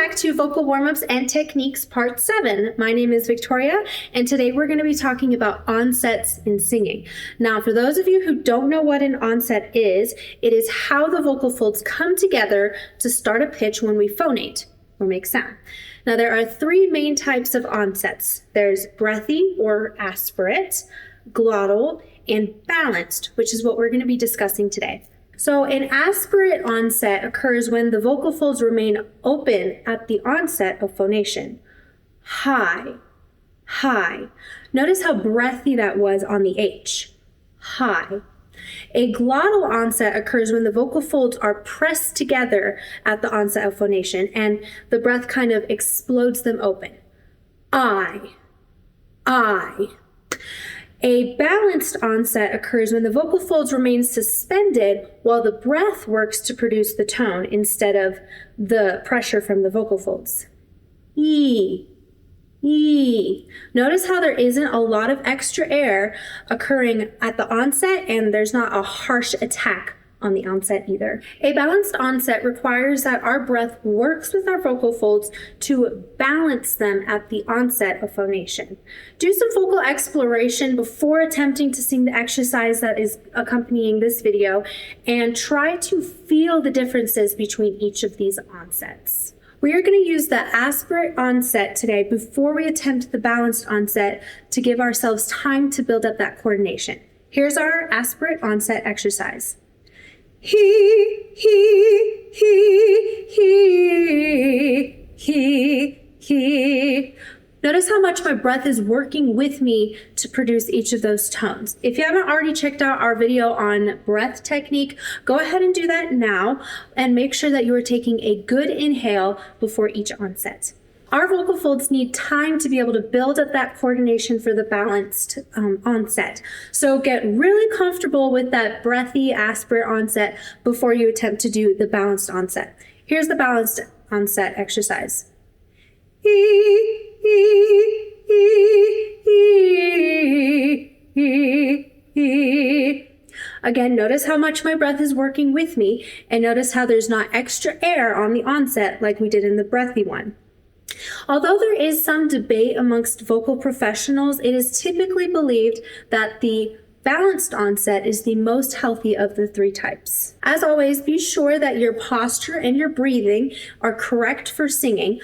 back to Vocal Warm-Ups and Techniques Part 7. My name is Victoria, and today we're going to be talking about onsets in singing. Now, for those of you who don't know what an onset is, it is how the vocal folds come together to start a pitch when we phonate, or make sound. Now, there are three main types of onsets. There's breathy or aspirate, glottal, and balanced, which is what we're going to be discussing today. So an aspirate onset occurs when the vocal folds remain open at the onset of phonation. High, high. Notice how breathy that was on the H. High. A glottal onset occurs when the vocal folds are pressed together at the onset of phonation and the breath kind of explodes them open. I. A balanced onset occurs when the vocal folds remain suspended while the breath works to produce the tone instead of the pressure from the vocal folds. E. Notice how there isn't a lot of extra air occurring at the onset, and there's not a harsh attack on the onset either. A balanced onset requires that our breath works with our vocal folds to balance them at the onset of phonation. Do some vocal exploration before attempting to sing the exercise that is accompanying this video, and try to feel the differences between each of these onsets. We are going to use the aspirate onset today before we attempt the balanced onset to give ourselves time to build up that coordination. Here's our aspirate onset exercise. He. Notice how much my breath is working with me to produce each of those tones. If you haven't already checked out our video on breath technique, go ahead and do that now and make sure that you are taking a good inhale before each onset. Our vocal folds need time to be able to build up that coordination for the balanced onset. So get really comfortable with that breathy aspirate onset before you attempt to do the balanced onset. Here's the balanced onset exercise. Again, notice how much my breath is working with me, and notice how there's not extra air on the onset like we did in the breathy one. Although there is some debate amongst vocal professionals, it is typically believed that the balanced onset is the most healthy of the three types. As always, be sure that your posture and your breathing are correct for singing,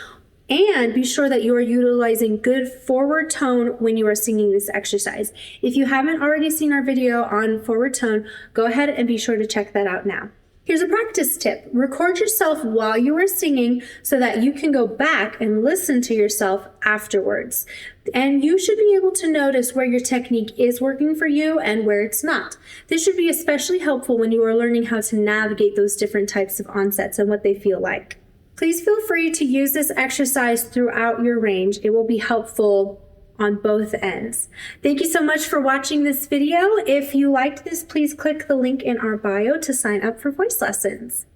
and be sure that you are utilizing good forward tone when you are singing this exercise. If you haven't already seen our video on forward tone, go ahead and be sure to check that out now. Here's a practice tip. Record yourself while you are singing so that you can go back and listen to yourself afterwards. And you should be able to notice where your technique is working for you and where it's not. This should be especially helpful when you are learning how to navigate those different types of onsets and what they feel like. Please feel free to use this exercise throughout your range. It will be helpful on both ends. Thank you so much for watching this video. If you liked this, please click the link in our bio to sign up for voice lessons.